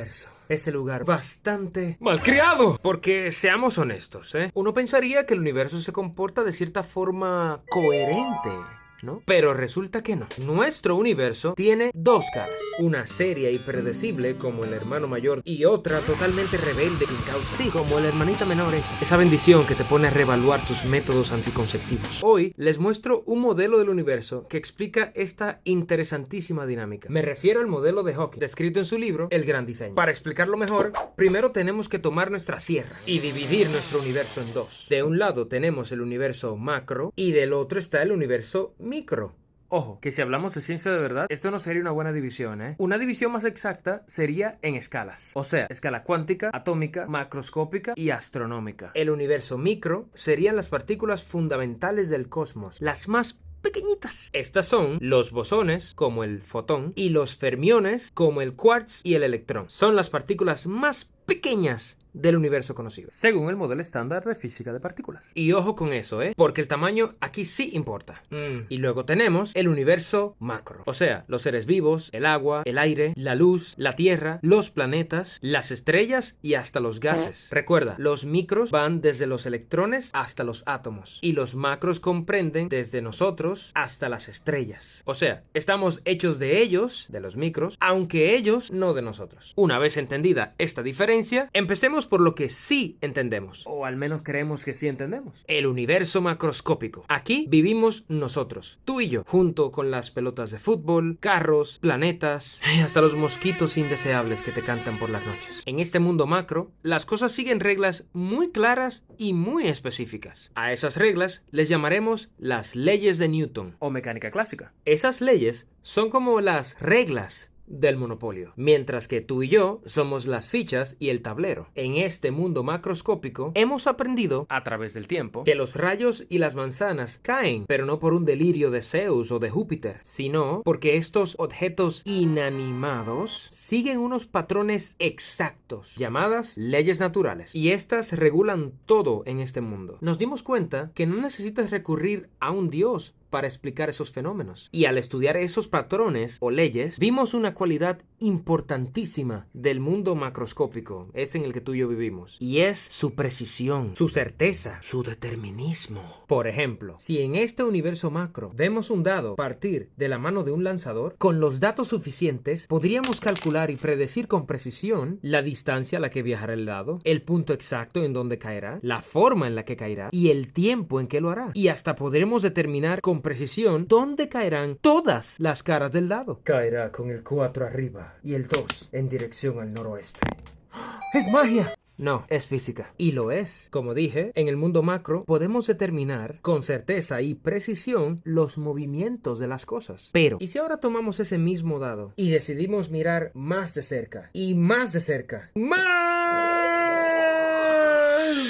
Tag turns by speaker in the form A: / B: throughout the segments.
A: universo. Ese lugar bastante malcriado. Porque seamos honestos, uno pensaría que el universo se comporta de cierta forma coherente, ¿no? Pero resulta que no. Nuestro universo tiene dos caras. Una seria y predecible como el hermano mayor y otra totalmente rebelde sin causa. Sí, como el hermanita menor esa bendición que te pone a reevaluar tus métodos anticonceptivos. Hoy les muestro un modelo del universo que explica esta interesantísima dinámica. Me refiero al modelo de Hawking, descrito en su libro El Gran Diseño. Para explicarlo mejor, primero tenemos que tomar nuestra sierra y dividir nuestro universo en dos. De un lado tenemos el universo macro y del otro está el universo micro. Ojo, que si hablamos de ciencia de verdad, esto no sería una buena división, Una división más exacta sería en escalas. O sea, escala cuántica, atómica, macroscópica y astronómica. El universo micro serían las partículas fundamentales del cosmos, las más pequeñitas. Estas son los bosones, como el fotón, y los fermiones, como el quarks y el electrón. Son las partículas más pequeñas del universo conocido, según el modelo estándar de física de partículas. Y ojo con eso, porque el tamaño aquí sí importa. Y luego tenemos el universo macro, o sea, los seres vivos, el agua, el aire, la luz, la tierra, los planetas, las estrellas y hasta los gases. Recuerda, los micros van desde los electrones hasta los átomos y los macros comprenden desde nosotros hasta las estrellas. O sea, estamos hechos de ellos, de los micros, aunque ellos no de nosotros. Una vez entendida esta diferencia, empecemos por lo que sí entendemos, o al menos creemos que sí entendemos: el universo macroscópico. Aquí vivimos nosotros, tú y yo, junto con las pelotas de fútbol, carros, planetas, hasta los mosquitos indeseables que te cantan por las noches. En este mundo macro, las cosas siguen reglas muy claras y muy específicas. A esas reglas les llamaremos las leyes de Newton o mecánica clásica. Esas leyes son como las reglas del Monopolio, mientras que tú y yo somos las fichas y el tablero. En este mundo macroscópico hemos aprendido a través del tiempo que los rayos y las manzanas caen, pero no por un delirio de Zeus o de Júpiter, sino porque estos objetos inanimados siguen unos patrones exactos llamadas leyes naturales, y estas regulan todo en este mundo. Nos dimos cuenta que no necesitas recurrir a un dios para explicar esos fenómenos. Y al estudiar esos patrones o leyes, vimos una cualidad importantísima del mundo macroscópico, es en el que tú y yo vivimos, y es su precisión, su certeza, su determinismo. Por ejemplo, si en este universo macro vemos un dado partir de la mano de un lanzador, con los datos suficientes podríamos calcular y predecir con precisión la distancia a la que viajará el dado, el punto exacto en donde caerá, la forma en la que caerá y el tiempo en que lo hará. Y hasta podremos determinar con precisión dónde caerán todas las caras del dado. Caerá con el 4 arriba y el 2 en dirección al noroeste. ¡Es magia! No, es física. Y lo es. Como dije, en el mundo macro podemos determinar con certeza y precisión los movimientos de las cosas. Pero, ¿y si ahora tomamos ese mismo dado y decidimos mirar más de cerca y más de cerca, de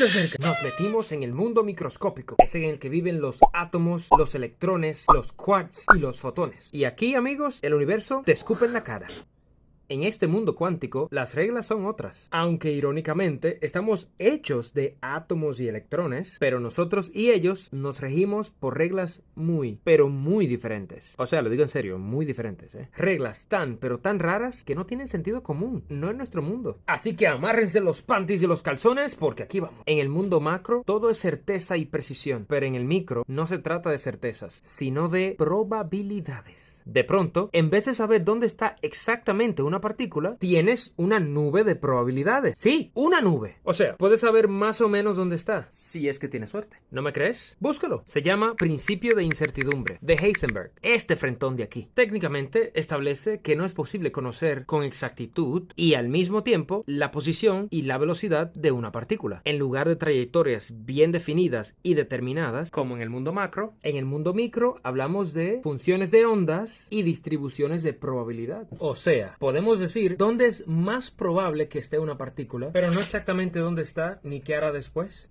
A: cerca? Nos metimos en el mundo microscópico, es en el que viven los átomos, los electrones, los quarks y los fotones. Y aquí, amigos, el universo te escupe en la cara. En este mundo cuántico, las reglas son otras. Aunque irónicamente, estamos hechos de átomos y electrones, pero nosotros y ellos nos regimos por reglas muy, pero muy diferentes. O sea, lo digo en serio, muy diferentes, Reglas tan, pero tan raras que no tienen sentido común, no en nuestro mundo. Así que amárrense los panties y los calzones porque aquí vamos. En el mundo macro, todo es certeza y precisión, pero en el micro no se trata de certezas, sino de probabilidades. De pronto, en vez de saber dónde está exactamente una partícula, tienes una nube de probabilidades. Sí, una nube. O sea, puedes saber más o menos dónde está, si es que tienes suerte. ¿No me crees? Búscalo. Se llama principio de incertidumbre, de Heisenberg. Este frentón de aquí. Técnicamente establece que no es posible conocer con exactitud y al mismo tiempo la posición y la velocidad de una partícula. En lugar de trayectorias bien definidas y determinadas, como en el mundo macro, en el mundo micro hablamos de funciones de ondas y distribuciones de probabilidad. O sea, podemos decir dónde es más probable que esté una partícula, pero no exactamente dónde está ni qué hará después.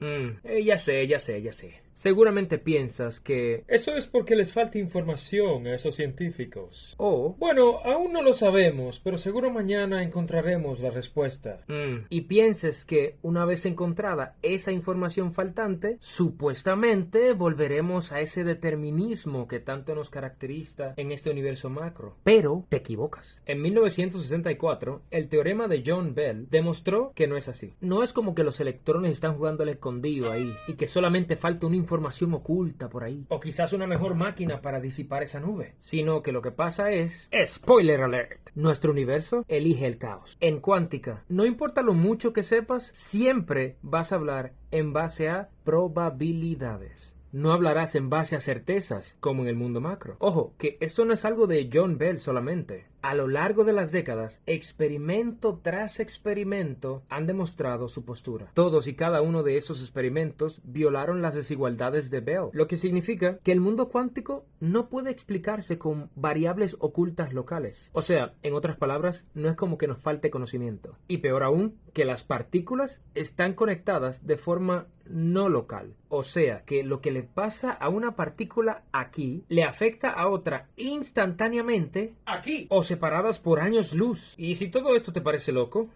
A: Ya sé. Seguramente piensas que eso es porque les falta información a esos científicos. O, bueno, aún no lo sabemos, pero seguro mañana encontraremos la respuesta. Y pienses que una vez encontrada esa información faltante, supuestamente volveremos a ese determinismo que tanto nos caracteriza en este universo macro. Pero te equivocas. En 1960 1964, el teorema de John Bell demostró que no es así. No es como que los electrones están jugando al escondido ahí y que solamente falta una información oculta por ahí, o quizás una mejor máquina para disipar esa nube, sino que lo que pasa es, spoiler alert, nuestro universo elige el caos. En cuántica, no importa lo mucho que sepas, siempre vas a hablar en base a probabilidades. No hablarás en base a certezas, como en el mundo macro. Ojo, que esto no es algo de John Bell solamente. A lo largo de las décadas, experimento tras experimento han demostrado su postura. Todos y cada uno de estos experimentos violaron las desigualdades de Bell, lo que significa que el mundo cuántico no puede explicarse con variables ocultas locales. O sea, en otras palabras, no es como que nos falte conocimiento. Y peor aún, que las partículas están conectadas de forma no local. O sea, que lo que le pasa a una partícula aquí le afecta a otra instantáneamente aquí, o separadas por años luz. Y si todo esto te parece loco,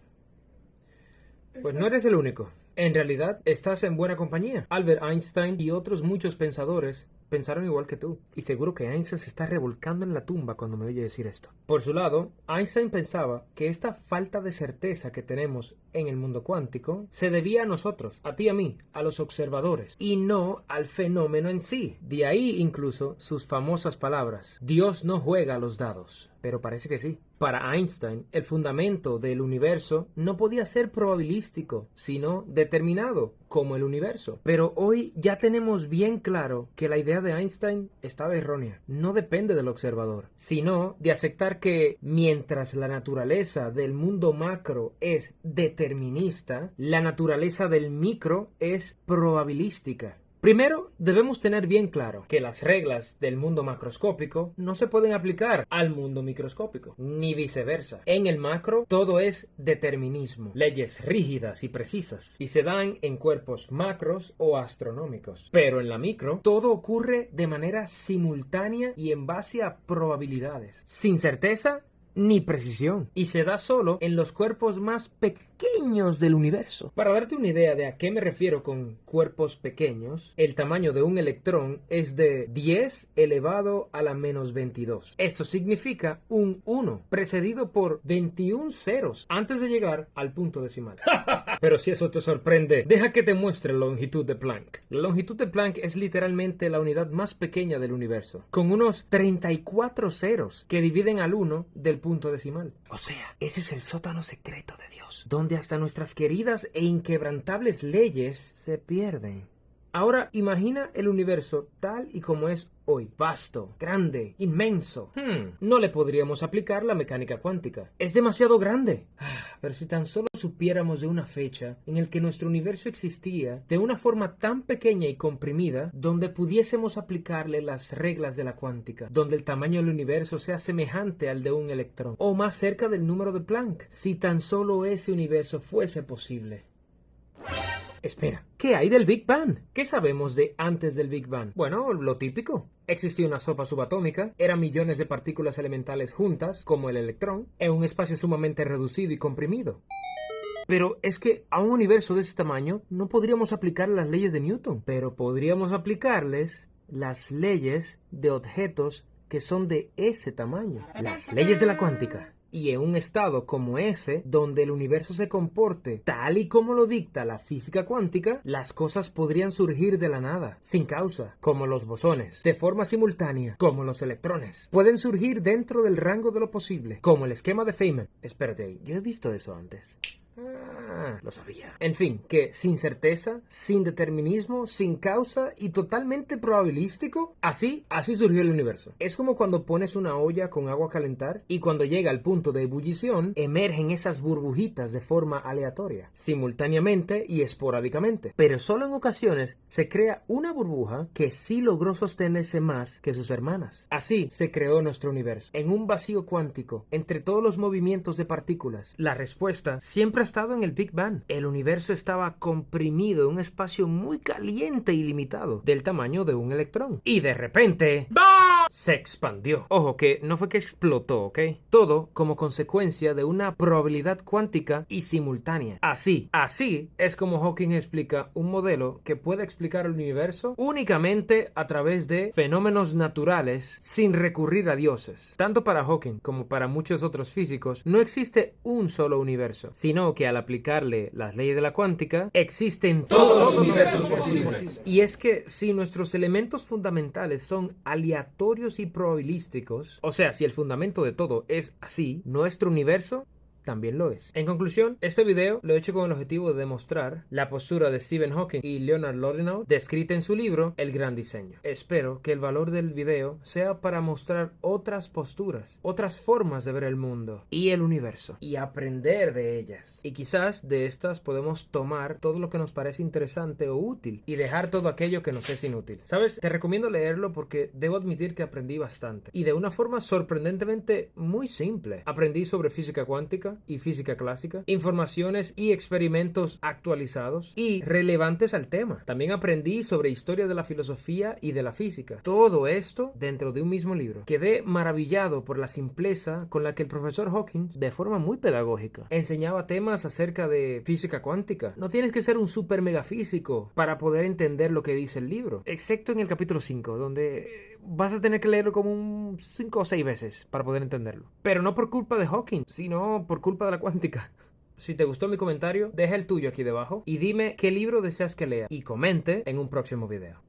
A: pues no eres el único. En realidad, estás en buena compañía. Albert Einstein y otros muchos pensadores pensaron igual que tú. Y seguro que Einstein se está revolcando en la tumba cuando me oye decir esto. Por su lado, Einstein pensaba que esta falta de certeza que tenemos en el mundo cuántico se debía a nosotros, a ti y a mí, a los observadores, y no al fenómeno en sí. De ahí incluso sus famosas palabras: Dios no juega a los dados. Pero parece que sí. Para Einstein, el fundamento del universo no podía ser probabilístico, sino determinado, como el universo. Pero hoy ya tenemos bien claro que la idea de Einstein estaba errónea. No depende del observador, sino de aceptar que mientras la naturaleza del mundo macro es determinista, la naturaleza del micro es probabilística. Primero, debemos tener bien claro que las reglas del mundo macroscópico no se pueden aplicar al mundo microscópico, ni viceversa. En el macro, todo es determinismo, leyes rígidas y precisas, y se dan en cuerpos macros o astronómicos. Pero en la micro, todo ocurre de manera simultánea y en base a probabilidades, sin certeza ni precisión, y se da solo en los cuerpos más pequeños del universo. Para darte una idea de a qué me refiero con cuerpos pequeños, el tamaño de un electrón es de 10 elevado a la menos 22. Esto significa un 1, precedido por 21 ceros, antes de llegar al punto decimal. Pero si eso te sorprende, deja que te muestre la longitud de Planck. La longitud de Planck es literalmente la unidad más pequeña del universo, con unos 34 ceros que dividen al 1 del punto decimal. O sea, ese es el sótano secreto de Dios, donde hasta nuestras queridas e inquebrantables leyes se pierden. Ahora imagina el universo tal y como es hoy. Vasto, grande, inmenso. No le podríamos aplicar la mecánica cuántica. Es demasiado grande. Pero si tan solo supiéramos de una fecha en la que nuestro universo existía de una forma tan pequeña y comprimida, donde pudiésemos aplicarle las reglas de la cuántica, donde el tamaño del universo sea semejante al de un electrón, o más cerca del número de Planck. Si tan solo ese universo fuese posible. Espera, ¿qué hay del Big Bang? ¿Qué sabemos de antes del Big Bang? Bueno, lo típico. Existía una sopa subatómica, eran millones de partículas elementales juntas, como el electrón, en un espacio sumamente reducido y comprimido. Pero es que a un universo de ese tamaño no podríamos aplicar las leyes de Newton, pero podríamos aplicarles las leyes de objetos que son de ese tamaño, las leyes de la cuántica. Y en un estado como ese, donde el universo se comporte tal y como lo dicta la física cuántica, las cosas podrían surgir de la nada, sin causa, como los bosones, de forma simultánea, como los electrones. Pueden surgir dentro del rango de lo posible, como el esquema de Feynman. Espérate, yo he visto eso antes. Lo sabía. En fin, que sin certeza, sin determinismo, sin causa y totalmente probabilístico, así surgió el universo. Es como cuando pones una olla con agua a calentar y cuando llega al punto de ebullición, emergen esas burbujitas de forma aleatoria, simultáneamente y esporádicamente. Pero solo en ocasiones se crea una burbuja que sí logró sostenerse más que sus hermanas. Así se creó nuestro universo, en un vacío cuántico, entre todos los movimientos de partículas. La respuesta siempre ha estado en el Big Bang. El universo estaba comprimido en un espacio muy caliente y limitado, del tamaño de un electrón. Y de repente, ¡BAM! se expandió. Ojo, que no fue que explotó, ¿ok? Todo como consecuencia de una probabilidad cuántica y simultánea. Así es como Hawking explica un modelo que puede explicar el universo únicamente a través de fenómenos naturales sin recurrir a dioses. Tanto para Hawking como para muchos otros físicos, no existe un solo universo, sino que al aplicarle las leyes de la cuántica, existen todos los universos posibles. Y es que si nuestros elementos fundamentales son aleatorios y probabilísticos, o sea, si el fundamento de todo es así, nuestro universo también lo es. En conclusión, este video lo he hecho con el objetivo de demostrar la postura de Stephen Hawking y Leonard Lorianow descrita en su libro El Gran Diseño. Espero que el valor del video sea para mostrar otras posturas, otras formas de ver el mundo y el universo y aprender de ellas. Y quizás de estas podemos tomar todo lo que nos parece interesante o útil y dejar todo aquello que nos es inútil. ¿Sabes? Te recomiendo leerlo porque debo admitir que aprendí bastante y de una forma sorprendentemente muy simple. Aprendí sobre física cuántica y física clásica, informaciones y experimentos actualizados y relevantes al tema. También aprendí sobre historia de la filosofía y de la física. Todo esto dentro de un mismo libro. Quedé maravillado por la simpleza con la que el profesor Hawking, de forma muy pedagógica, enseñaba temas acerca de física cuántica. No tienes que ser un super megafísico para poder entender lo que dice el libro, excepto en el capítulo 5, donde vas a tener que leerlo como un 5 o 6 veces para poder entenderlo. Pero no por culpa de Hawking, sino por culpa de la cuántica. Si te gustó mi comentario, deja el tuyo aquí debajo y dime qué libro deseas que lea y comente en un próximo video.